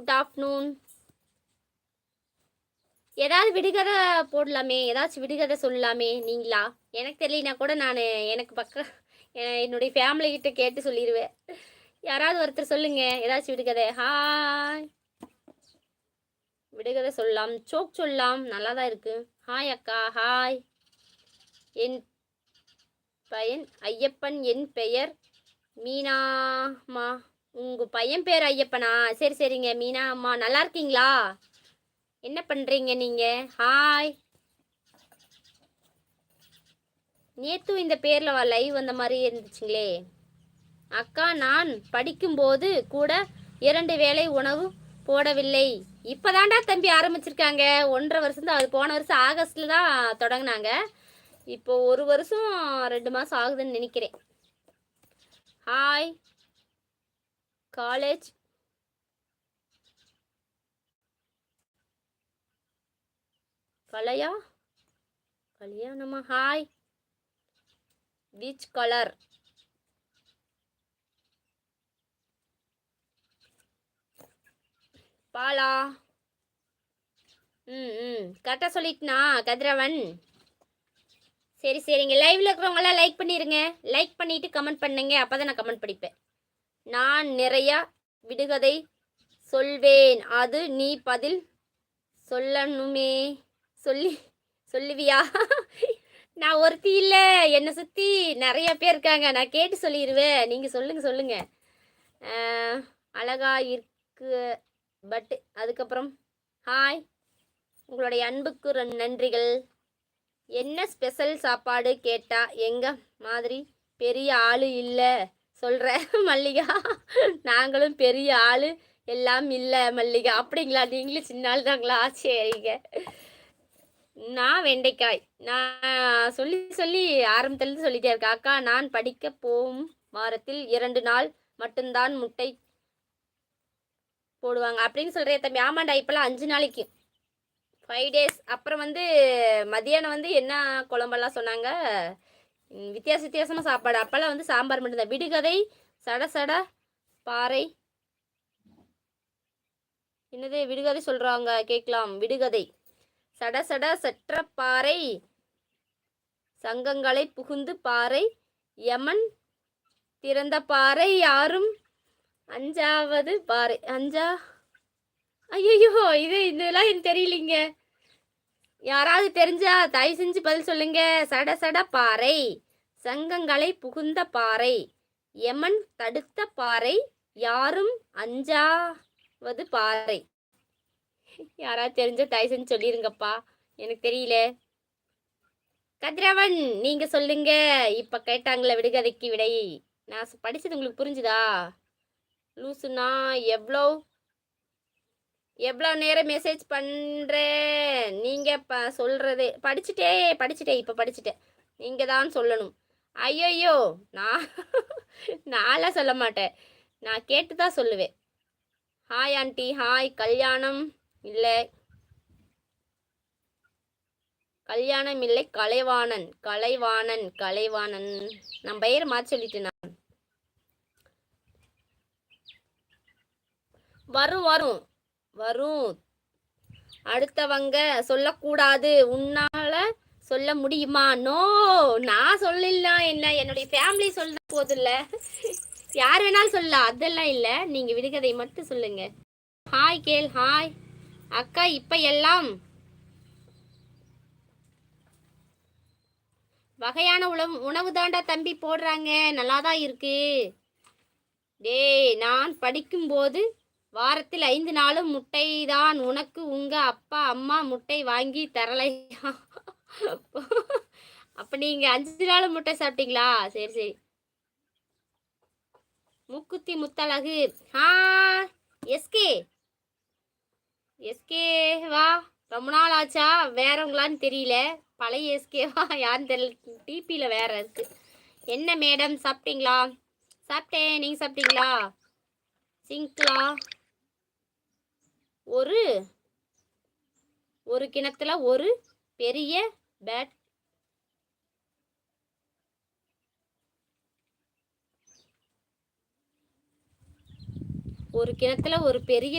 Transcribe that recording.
Good afternoon. ஏதாவது விடுகதை போடலாமே, ஏதாச்சும் விடுகதை சொல்லலாமே நீங்களா? எனக்கு தெரியலனா கூட நான் எனக்கு பக்கம் என்னுடைய ஃபேமிலி கிட்ட கேட்டு சொல்லிடுவேன். யாராவது ஒருத்தர் சொல்லுங்க ஏதாச்சும் விடுகதை. ஹாய், விடுகதை சொல்லலாம், சோக் சொல்லலாம், நல்லா தான் இருக்கு. ஹாய் அக்கா. ஹாய். என் பையன் ஐயப்பன், என் பெயர் மீனாம்மா. உங்கள் பையன் பேர் ஐயப்பனா? சரி சரிங்க மீனா அம்மா, நல்லா இருக்கீங்களா? என்ன பண்ணுறீங்க நீங்கள்? ஹாய். நேற்று இந்த பேரில் லைவ் வந்த மாதிரி இருந்துச்சுங்களே. அக்கா, நான் படிக்கும்போது கூட 2 வேளை உணவு போடவில்லை. இப்போதாண்டா தம்பி ஆரம்பிச்சிருக்காங்க. 1.5 வருஷம் தான் அது. போன வருஷம் ஆகஸ்டில் தான் தொடங்கினாங்க. இப்போ 1 வருஷம் 2 மாதம் ஆகுதுன்னு நினைக்கிறேன். ஹாய். காலேஜ் கல்யாணமா? ஹாய். Peach colour Bala. கரெக்டாக சொல்லிட்டுனா கதிரவன்? சரி சரிங்க. லைவில் இருக்கிறவங்களாம் லைக் பண்ணிடுங்க. லைக் பண்ணிவிட்டு கமெண்ட் பண்ணுங்க. அப்போ தான் நான் கமெண்ட் படிப்பேன். நான் நிறையா விடுகதை சொல்வேன், அது நீ பதில் சொல்லணுமே. சொல்லுவியா? நான் ஒருத்தி இல்லை, என்னை சுற்றி நிறைய பேர் இருக்காங்க. நான் கேட்டு சொல்லிடுவேன். நீங்கள் சொல்லுங்க. அழகா இருக்கு பட்டு. அதுக்கப்புறம் ஹாய். உங்களுடைய அன்புக்கு நன்றிகள். என்ன ஸ்பெஷல் சாப்பாடு கேட்டா எங்க மாதிரி பெரிய ஆளு இல்லை சொல்கிற மல்லிகா. நாங்களும் பெரிய ஆளு எல்லாம் இல்லை மல்லிகா. அப்படிங்களா? நீங்களும் சின்ன ஆள் தாங்களா? சரிங்க. நான் வெண்டைக்காய். நான் சொல்லி ஆரம்பத்துலேருந்து சொல்லிட்டே இருக்கேன். அக்கா, நான் படிக்க போகும் வாரத்தில் 2 நாள் மட்டும்தான் முட்டை போடுவாங்க அப்படின்னு சொல்கிறேன் தம்பி. ஆமாண்டா, இப்போலாம் 5 நாளைக்கு 5 days. அப்புறம் மதியானம் என்ன குழம்பெல்லாம் சொன்னாங்க, வித்தியாசமாக சாப்பாடு. அப்போல்லாம் சாம்பார் மட்டும்தான். விடுகதை சட பாறை. என்னது விடுகதை சொல்கிறாங்க கேட்கலாம்? விடுகதை சட சற்ற பாறை, சங்கங்களை புகுந்து பாறை, யமன் திறந்த பாறை, யாரும் அஞ்சாவது பாறை. ஐயோ, இதெல்லாம் எனக்கு தெரியலிங்க. யாராவது தெரிஞ்சா தயவு செஞ்சு பதில் சொல்லுங்க. சட பாறை, சங்கங்களை புகுந்த பாறை, யமன் தடுத்த பாறை, யாரும் அஞ்சாவது பாறை. யாராவது தெரிஞ்ச தயவு செஞ்சு சொல்லிருங்கப்பா, எனக்கு தெரியல. கதிரவன், நீங்க சொல்லுங்க. இப்ப கேட்டாங்களே விடுகதைக்கு விடை. நான் படிச்சது உங்களுக்கு புரிஞ்சுதா? லூசுனா எவ்வளோ நேரம் மெசேஜ் பண்ணுறேன்? நீங்கள் சொல்கிறது படிச்சுட்டேன். இப்போ படிச்சுட்டேன். நீங்கள் தான் சொல்லணும். ஐயோ, நான்லாம் சொல்ல மாட்டேன். நான் கேட்டு தான் சொல்லுவேன். Hi aunty. ஹாய். கல்யாணம் இல்லை, கலைவாணன். நான் பெயர் மாற்றி சொல்லிட்டேன். வரும். அடுத்தவங்க சொல்லக்கூடாது, உன்னால சொல்ல முடியுமா? நோ, நான் சொல்லலாம். என்னுடைய ஃபேமிலி சொல்ல போதில்ல, யார் வேணாலும் சொல்லலாம், அதெல்லாம் இல்லை. நீங்க விடுகதை மட்டும் சொல்லுங்க. ஹாய் கேள். ஹாய் அக்கா. இப்ப எல்லாம் வகையான உணவு தாண்டா தம்பி போடுறாங்க. நல்லாதான் இருக்கு. டேய், நான் படிக்கும்போது வாரத்தில் 5 நாளும் முட்டை தான். உனக்கு உங்க அப்பா அம்மா முட்டை வாங்கி தரலையா? அப்ப நீங்க 5 நாளும் முட்டை சாப்பிட்டீங்களா? சரி. முக்குத்தி முத்தழகு. எஸ்கே வா. ரொம்ப நாள் ஆச்சா? வேறவங்களான்னு தெரியல. பழைய எஸ்கேவா யாருன்னு தெரியல. டிபியில் வேற இருக்கு. என்ன மேடம் சாப்பிட்டீங்களா? சாப்பிட்டேன். நீங்க சாப்பிட்டீங்களா? சிங்க்லா. ஒரு கிணத்துல ஒரு பெரிய பேட். ஒரு கிணத்துல ஒரு பெரிய